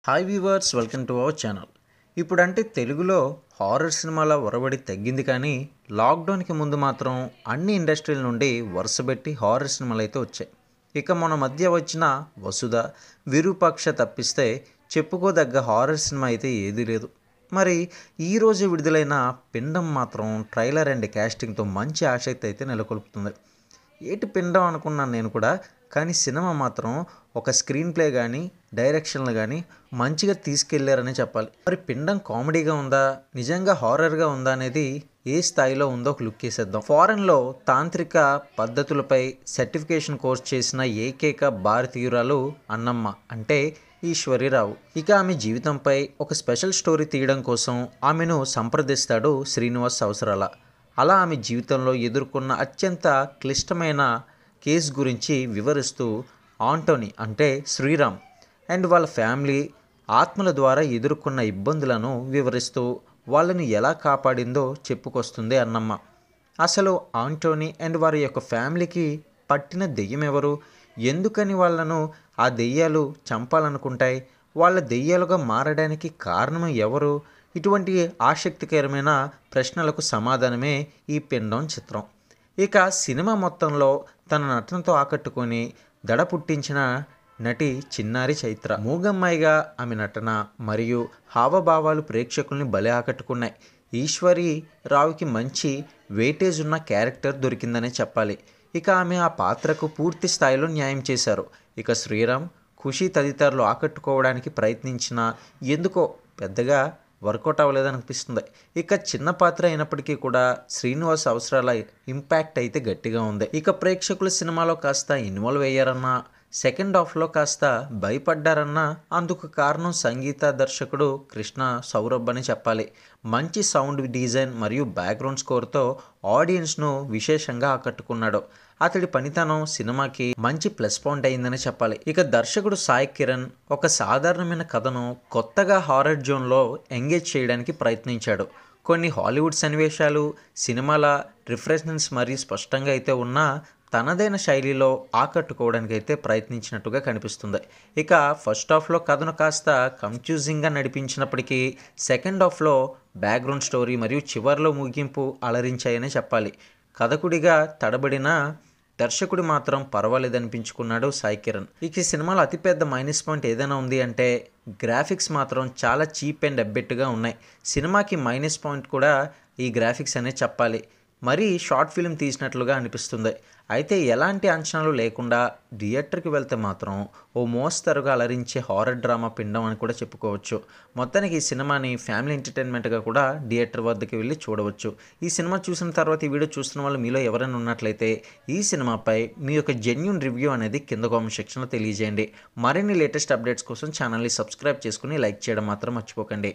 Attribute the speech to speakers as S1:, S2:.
S1: Hi viewers, welcome to our channel. ఇప్పుడంటే తెలుగులో horror సినిమాల ఒరవడి తగ్గింది, కానీ లాక్డౌన్కి ముందు మాత్రం అన్ని ఇండస్ట్రీల నుండి వరుసపెట్టి హారర్ సినిమాలు అయితే వచ్చాయి. ఇక మన మధ్య వచ్చిన వసుధ, విరూపాక్ష తప్పిస్తే చెప్పుకోదగ్గ హారర్ సినిమా అయితే ఏదీ లేదు. మరి ఈరోజు విడుదలైన పిండం మాత్రం ట్రైలర్ అండ్ క్యాస్టింగ్తో మంచి ఆసక్తి అయితే నెలకొల్పుతుంది. ఏటి పిండం అనుకున్నాను నేను కూడా, కానీ సినిమా మాత్రం ఒక స్క్రీన్ ప్లే కానీ డైరెక్షన్లు కానీ మంచిగా తీసుకెళ్లారని చెప్పాలి. మరి పిండం కామెడీగా ఉందా, నిజంగా హారర్గా ఉందా అనేది ఏ స్థాయిలో ఉందో ఒక లుక్ వేసేద్దాం. ఫారెన్లో తాంత్రిక పద్ధతులపై సర్టిఫికేషన్ కోర్స్ చేసిన ఏకైక భారతీయురాలు అన్నమ్మ అంటే ఈశ్వరిరావు. ఇక ఆమె జీవితంపై ఒక స్పెషల్ స్టోరీ తీయడం కోసం ఆమెను సంప్రదిస్తాడు శ్రీనివాస్ అవసరాల. అలా ఆమె జీవితంలో ఎదుర్కొన్న అత్యంత క్లిష్టమైన కేసు గురించి వివరిస్తూ ఆంటోనీ అంటే శ్రీరామ్ అండ్ వాళ్ళ ఫ్యామిలీ ఆత్మల ద్వారా ఎదుర్కొన్న ఇబ్బందులను వివరిస్తూ వాళ్ళని ఎలా కాపాడిందో చెప్పుకొస్తుంది అన్నమ్మ. అసలు ఆంటోనీ అండ్ వారి యొక్క ఫ్యామిలీకి పట్టిన దెయ్యం ఎవరు, ఎందుకని వాళ్ళను ఆ దెయ్యాలు చంపాలనుకుంటాయి, వాళ్ళ దెయ్యాలుగా మారడానికి కారణం ఎవరు, ఇటువంటి ఆసక్తికరమైన ప్రశ్నలకు సమాధానమే ఈ పిండం చిత్రం. ఇక సినిమా మొత్తంలో తన నటనతో ఆకట్టుకొని దడ పుట్టించిన నటి చిన్నారి చైత్ర. మూగమ్మాయిగా ఆమె నటన మరియు హావభావాలు ప్రేక్షకుల్ని భలే ఆకట్టుకున్నాయి. ఈశ్వరి రావుకి మంచి వెయిటేజ్ ఉన్న క్యారెక్టర్ దొరికిందనే చెప్పాలి. ఇక ఆమె ఆ పాత్రకు పూర్తి స్థాయిలో న్యాయం చేశారు. ఇక శ్రీరామ్, ఖుషి తదితరులు ఆకట్టుకోవడానికి ప్రయత్నించినా ఎందుకో పెద్దగా వర్కౌట్ అవ్వలేదనిపిస్తుంది. ఇక చిన్న పాత్ర అయినప్పటికీ కూడా శ్రీనివాస్ అవసరాల ఇంపాక్ట్ అయితే గట్టిగా ఉంది. ఇక ప్రేక్షకులు సినిమాలో కాస్త ఇన్వాల్వ్ అయ్యారన్నా, సెకండ్ హాఫ్లో కాస్త భయపడ్డారన్నా అందుకు కారణం సంగీత దర్శకుడు కృష్ణ సౌరభ్ అని చెప్పాలి. మంచి సౌండ్ డిజైన్ మరియు బ్యాక్గ్రౌండ్ స్కోర్తో ఆడియన్స్ను విశేషంగా ఆకట్టుకున్నాడు. అతడి పనితనం సినిమాకి మంచి ప్లస్ పాయింట్ అయిందని చెప్పాలి. ఇక దర్శకుడు సాయి కిరణ్ ఒక సాధారణమైన కథను కొత్తగా హారర్ జోన్లో ఎంగేజ్ చేయడానికి ప్రయత్నించాడు. కొన్ని హాలీవుడ్ సన్నివేశాలు సినిమాల రిఫరెన్సెస్ మరియు స్పష్టంగా అయితే ఉన్నా తనదైన శైలిలో ఆకట్టుకోవడానికి అయితే ప్రయత్నించినట్టుగా కనిపిస్తుంది. ఇక ఫస్ట్ హాఫ్లో కథను కాస్త కన్ఫ్యూజింగ్గా నడిపించినప్పటికీ సెకండ్ హాఫ్లో బ్యాక్గ్రౌండ్ స్టోరీ మరియు చివర్లో ముగింపు అలరించాయని చెప్పాలి. కథకుడిగా తడబడిన దర్శకుడు మాత్రం పర్వాలేదనిపించుకున్నాడు సాయి కిరణ్. ఇక ఈ సినిమాలో అతిపెద్ద మైనస్ పాయింట్ ఏదైనా ఉంది అంటే గ్రాఫిక్స్ మాత్రం చాలా చీప్ అండ్ అబ్బెట్టుగా ఉన్నాయి. సినిమాకి మైనస్ పాయింట్ కూడా ఈ గ్రాఫిక్స్ అనే చెప్పాలి. మరీ షార్ట్ ఫిల్మ్ తీసినట్లుగా అనిపిస్తుంది. అయితే ఎలాంటి అంచనాలు లేకుండా థియేటర్కి వెళ్తే మాత్రం ఓ మోస్తరుగా అలరించే హారర్ డ్రామా పిండం అని కూడా చెప్పుకోవచ్చు. మొత్తానికి ఈ సినిమాని ఫ్యామిలీ ఎంటర్టైన్మెంట్గా కూడా థియేటర్ వద్దకు వెళ్ళి చూడవచ్చు. ఈ సినిమా చూసిన తర్వాత ఈ వీడియో చూస్తున్న వాళ్ళు మీలో ఎవరైనా ఉన్నట్లయితే ఈ సినిమాపై మీ యొక్క జెన్యూన్ రివ్యూ అనేది కింద కామెంట్ సెక్షన్లో తెలియజేయండి. మరిన్ని లేటెస్ట్ అప్డేట్స్ కోసం ఛానల్ని సబ్స్క్రైబ్ చేసుకుని లైక్ చేయడం మాత్రం మర్చిపోకండి.